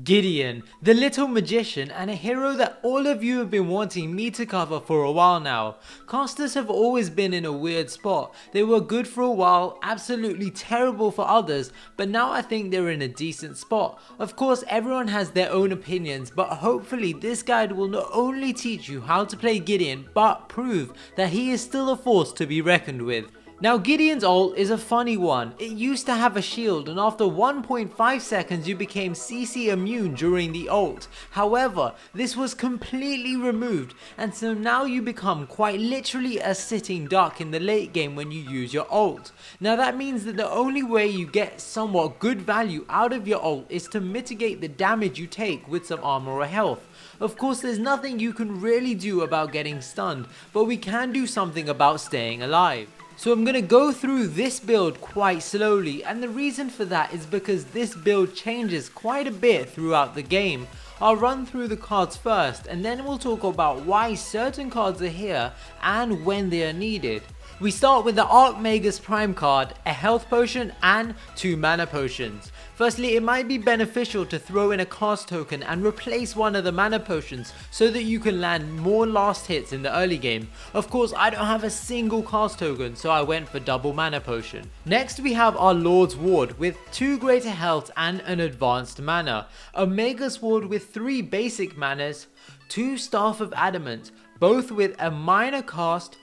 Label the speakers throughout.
Speaker 1: Gideon, the little magician and a hero that all of you have been wanting me to cover for a while now. Casters have always been in a weird spot. They were good for a while, absolutely terrible for others, but now I think they're in a decent spot. Of course everyone has their own opinions, but hopefully this guide will not only teach you how to play Gideon, but prove that he is still a force to be reckoned with. Now Gideon's ult is a funny one. It used to have a shield and after 1.5 seconds you became CC immune during the ult. However, this was completely removed and so now you become quite literally a sitting duck in the late game when you use your ult. Now that means that the only way you get somewhat good value out of your ult is to mitigate the damage you take with some armor or health. Of course there's nothing you can really do about getting stunned, but we can do something about staying alive. So I'm going to go through this build quite slowly, and the reason for that is because this build changes quite a bit throughout the game. I'll run through the cards first and then we'll talk about why certain cards are here and when they are needed. We start with the Archmagus Prime card, a health potion and 2 mana potions. Firstly, it might be beneficial to throw in a cast token and replace one of the mana potions so that you can land more last hits in the early game. Of course, I don't have a single cast token, so I went for double mana potion. Next we have our Lord's Ward with 2 greater health and an advanced mana. A Magus Ward with 3 basic manas, 2 Staff of Adamant, both with a minor cast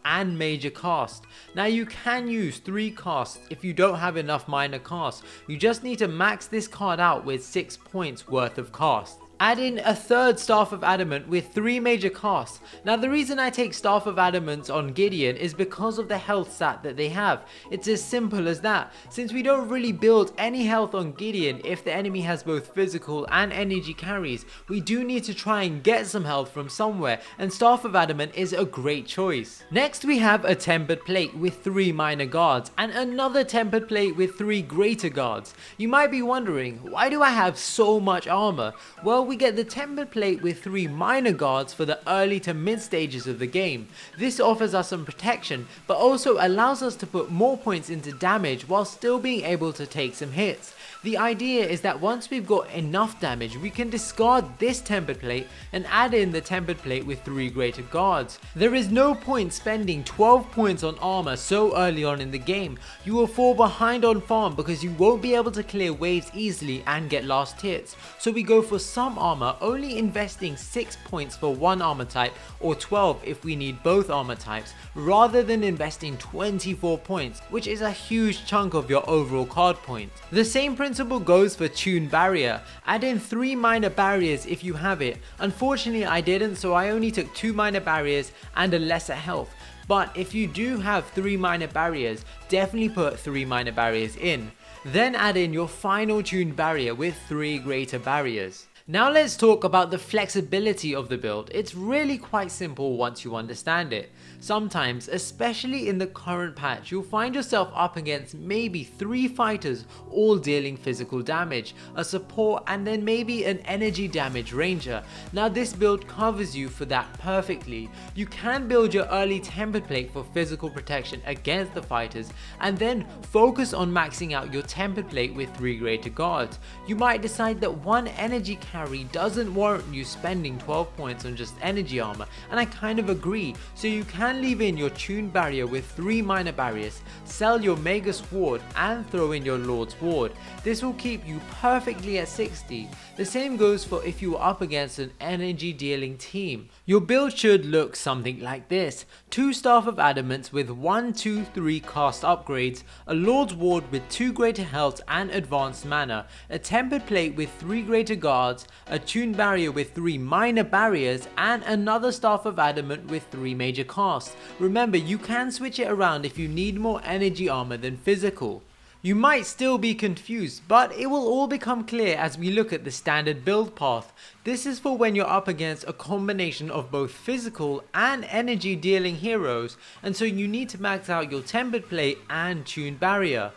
Speaker 1: and major cast. Now you can use 3 casts if you don't have enough minor casts. You just need to max this card out with 6 points worth of casts. Add in a 3rd Staff of Adamant with 3 major casts. Now the reason I take Staff of Adamant on Gideon is because of the health stat that they have. It's as simple as that. Since we don't really build any health on Gideon if the enemy has both physical and energy carries, we do need to try and get some health from somewhere, and Staff of Adamant is a great choice. Next we have a Tempered Plate with 3 minor guards and another Tempered Plate with 3 greater guards. You might be wondering, why do I have so much armor? Well, we get the Tempered Plate with 3 minor guards for the early to mid stages of the game. This offers us some protection, but also allows us to put more points into damage while still being able to take some hits. The idea is that once we've got enough damage, we can discard this Tempered Plate and add in the Tempered Plate with 3 greater guards. There is no point spending 12 points on armor so early on in the game. You will fall behind on farm because you won't be able to clear waves easily and get last hits. So we go for some armor, only investing 6 points for one armor type or 12 if we need both armor types, rather than investing 24 points, which is a huge chunk of your overall card points. The same principle goes for Tune Barrier. Add in 3 minor barriers if you have it. Unfortunately I didn't, so I only took 2 minor barriers and a lesser health. But if you do have 3 minor barriers, definitely put 3 minor barriers in. Then add in your final Tune Barrier with 3 greater barriers. Now let's talk about the flexibility of the build. It's really quite simple once you understand it. Sometimes, especially in the current patch, you'll find yourself up against maybe 3 fighters all dealing physical damage, a support and then maybe an energy damage ranger. Now this build covers you for that perfectly. You can build your early Tempered Plate for physical protection against the fighters and then focus on maxing out your Tempered Plate with 3 greater guards. You might decide that one energy carry doesn't warrant you spending 12 points on just energy armor, and I kind of agree, so you can leave in your Tune Barrier with 3 minor barriers, sell your Magus Ward and throw in your Lord's Ward. This will keep you perfectly at 60. The same goes for if you are up against an energy dealing team. Your build should look something like this: 2 Staff of Adamant with 1, 2, 3 cast upgrades, a Lord's Ward with 2 greater health and advanced mana, a Tempered Plate with 3 greater guards, a Tune Barrier with 3 minor barriers and another Staff of Adamant with 3 major casts. Remember, you can switch it around if you need more energy armor than physical. You might still be confused, but it will all become clear as we look at the standard build path. This is for when you're up against a combination of both physical and energy dealing heroes, and so you need to max out your Tempered Plate and Tune Barrier.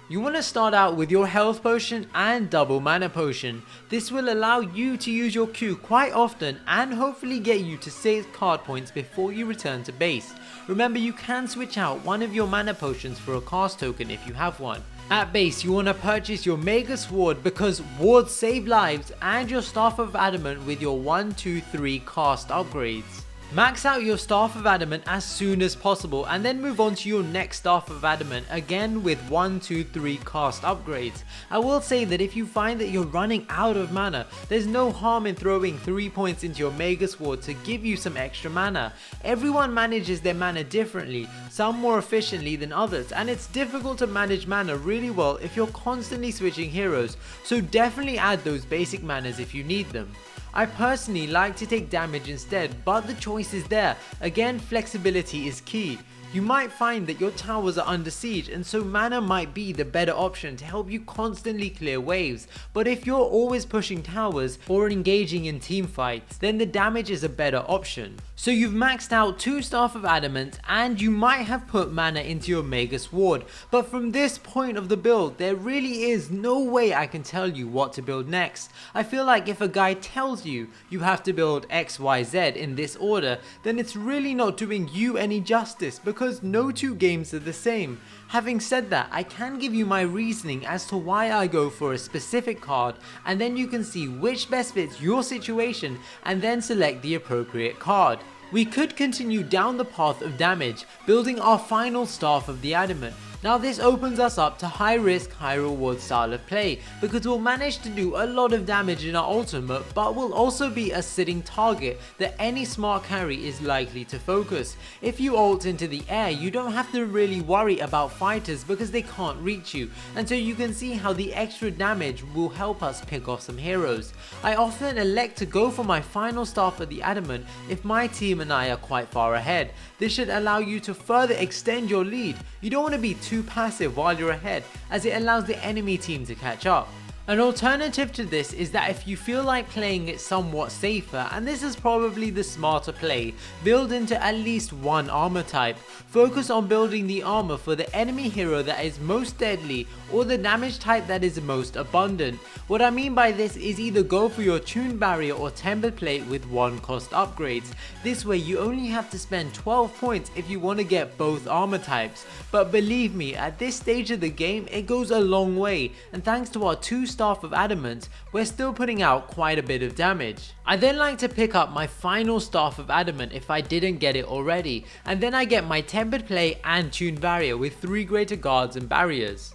Speaker 1: You want to start out with your health potion and double mana potion. This will allow you to use your Q quite often and hopefully get you to 6 card points before you return to base. Remember, you can switch out one of your mana potions for a cast token if you have one. At base, you want to purchase your Magus ward because wards save lives, and your Staff of Adamant with your 1, 2, 3 cast upgrades. Max out your Staff of Adamant as soon as possible and then move on to your next Staff of Adamant, again with 1, 2, 3 cast upgrades. I will say that if you find that you're running out of mana, there's no harm in throwing 3 points into your Magus ward to give you some extra mana. Everyone manages their mana differently, some more efficiently than others, and it's difficult to manage mana really well if you're constantly switching heroes, so definitely add those basic manas if you need them. I personally like to take damage instead, but the choice is there. Again, flexibility is key. You might find that your towers are under siege, and so mana might be the better option to help you constantly clear waves, but if you're always pushing towers or engaging in team fights, then the damage is a better option. So you've maxed out 2 Staff of Adamant and you might have put mana into your Magus ward, but from this point of the build there really is no way I can tell you what to build next. I feel like if a guy tells you you have to build XYZ in this order, then it's really not doing you any justice because no 2 games are the same. Having said that, I can give you my reasoning as to why I go for a specific card, and then you can see which best fits your situation and then select the appropriate card. We could continue down the path of damage, building our final Staff of the Adamant. Now this opens us up to high risk, high reward style of play because we'll manage to do a lot of damage in our ultimate, but we'll also be a sitting target that any smart carry is likely to focus. If you ult into the air, you don't have to really worry about fighters because they can't reach you, and so you can see how the extra damage will help us pick off some heroes. I often elect to go for my final Staff of the Adamant if my team and I are quite far ahead. This should allow you to further extend your lead. You don't want to be too passive while you're ahead, as it allows the enemy team to catch up. An alternative to this is that if you feel like playing it somewhat safer, and this is probably the smarter play, build into at least 1 armor type. Focus on building the armor for the enemy hero that is most deadly or the damage type that is most abundant. What I mean by this is either go for your Tune Barrier or Tempered Plate with 1 cost upgrades. This way you only have to spend 12 points if you want to get both armor types. But believe me, at this stage of the game it goes a long way, and thanks to our 2 Staff of Adamant, we're still putting out quite a bit of damage. I then like to pick up my final Staff of Adamant if I didn't get it already, and then I get my Tempered Plate and Tune Barrier with 3 greater guards and barriers.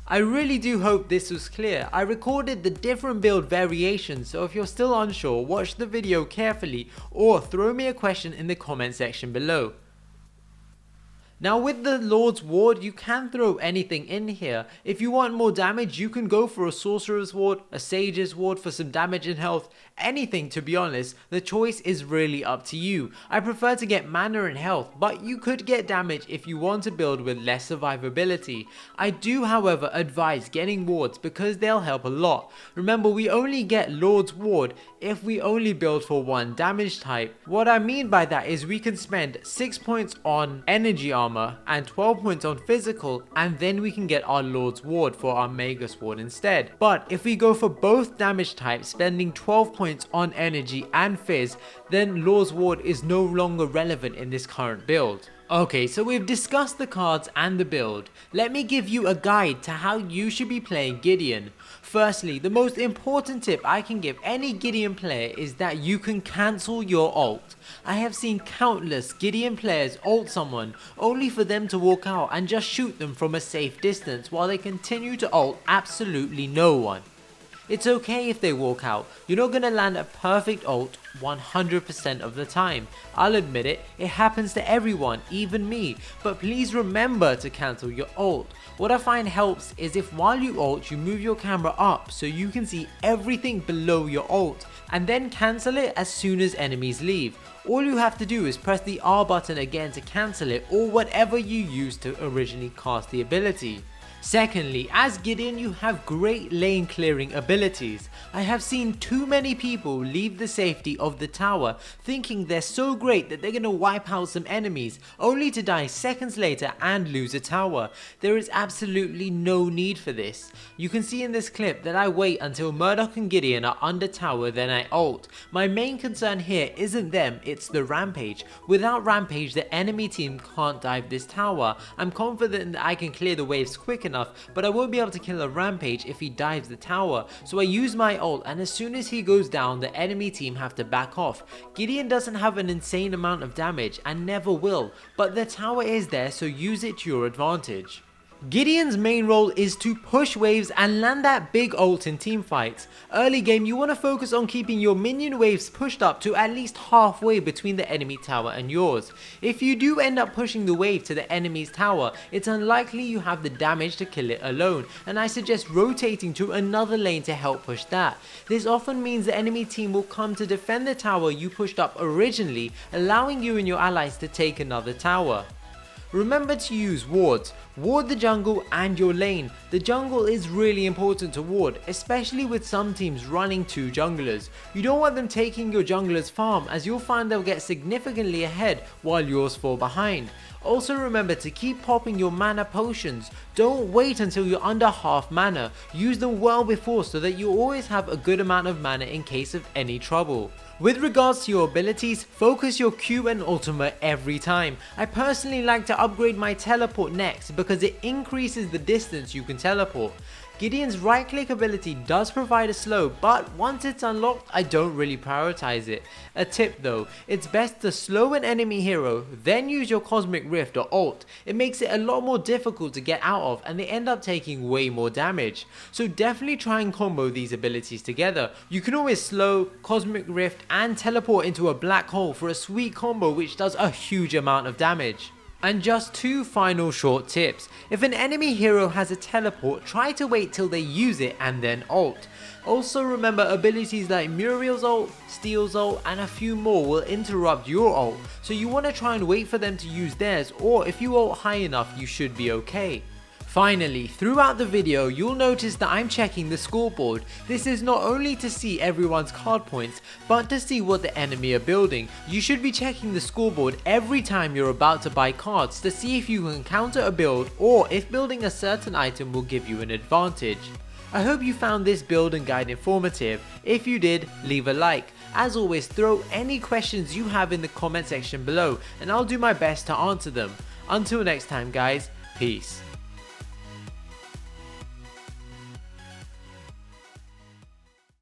Speaker 1: I really do hope this was clear. I recorded the different build variations, so if you're still unsure, watch the video carefully or throw me a question in the comment section below. Now with the Lord's Ward, you can throw anything in here. If you want more damage, you can go for a Sorcerer's Ward, a Sage's Ward for some damage and health, anything to be honest. The choice is really up to you. I prefer to get mana and health, but you could get damage if you want to build with less survivability. I do however advise getting wards because they'll help a lot. Remember, we only get Lord's Ward if we only build for 1 damage type. What I mean by that is we can spend 6 points on energy armor and 12 points on physical, and then we can get our Lord's Ward for our Magus ward instead. But if we go for both damage types, spending 12 points on energy and fizz, then Lord's Ward is no longer relevant in this current build. Okay, so we've discussed the cards and the build. Let me give you a guide to how you should be playing Gideon. Firstly, the most important tip I can give any Gideon player is that you can cancel your ult. I have seen countless Gideon players ult someone only for them to walk out and just shoot them from a safe distance while they continue to ult absolutely no one. It's okay if they walk out, you're not going to land a perfect ult 100% of the time. I'll admit it, it happens to everyone, even me, but please remember to cancel your ult. What I find helps is if while you ult you move your camera up so you can see everything below your ult, and then cancel it as soon as enemies leave. All you have to do is press the R button again to cancel it, or whatever you used to originally cast the ability. Secondly, as Gideon you have great lane clearing abilities. I have seen too many people leave the safety of the tower thinking they're so great that they're gonna wipe out some enemies only to die seconds later and lose a tower. There is absolutely no need for this. You can see in this clip that I wait until Murdoch and Gideon are under tower, then I ult. My main concern here isn't them, it's the Rampage. Without Rampage the enemy team can't dive this tower. I'm confident that I can clear the waves quick enough enough, but I won't be able to kill a Rampage if he dives the tower, so I use my ult, and as soon as he goes down, the enemy team have to back off. Gideon doesn't have an insane amount of damage and never will, but the tower is there, so use it to your advantage. Gideon's main role is to push waves and land that big ult in team fights. Early game, you want to focus on keeping your minion waves pushed up to at least halfway between the enemy tower and yours. If you do end up pushing the wave to the enemy's tower, it's unlikely you have the damage to kill it alone, and I suggest rotating to another lane to help push that. This often means the enemy team will come to defend the tower you pushed up originally, allowing you and your allies to take another tower. Remember to use wards. Ward the jungle and your lane. The jungle is really important to ward, especially with some teams running 2 junglers. You don't want them taking your jungler's farm, as you'll find they'll get significantly ahead while yours fall behind. Also remember to keep popping your mana potions. Don't wait until you're under half mana. Use them well before so that you always have a good amount of mana in case of any trouble. With regards to your abilities, focus your Q and ultimate every time. I personally like to upgrade my teleport next because it increases the distance you can teleport. Gideon's right click ability does provide a slow, but once it's unlocked, I don't really prioritize it. A tip though, it's best to slow an enemy hero, then use your Cosmic Rift or ult. It makes it a lot more difficult to get out of and they end up taking way more damage. So definitely try and combo these abilities together. You can always slow, Cosmic Rift and teleport into a black hole for a sweet combo which does a huge amount of damage. And just 2 final short tips. If an enemy hero has a teleport, try to wait till they use it and then ult. Also remember abilities like Muriel's ult, Steel's ult and a few more will interrupt your ult, so you want to try and wait for them to use theirs, or if you ult high enough you should be okay. Finally, throughout the video you'll notice that I'm checking the scoreboard. This is not only to see everyone's card points, but to see what the enemy are building. You should be checking the scoreboard every time you're about to buy cards to see if you can counter a build or if building a certain item will give you an advantage. I hope you found this build and guide informative. If you did, leave a like. As always, throw any questions you have in the comment section below and I'll do my best to answer them. Until next time guys, peace.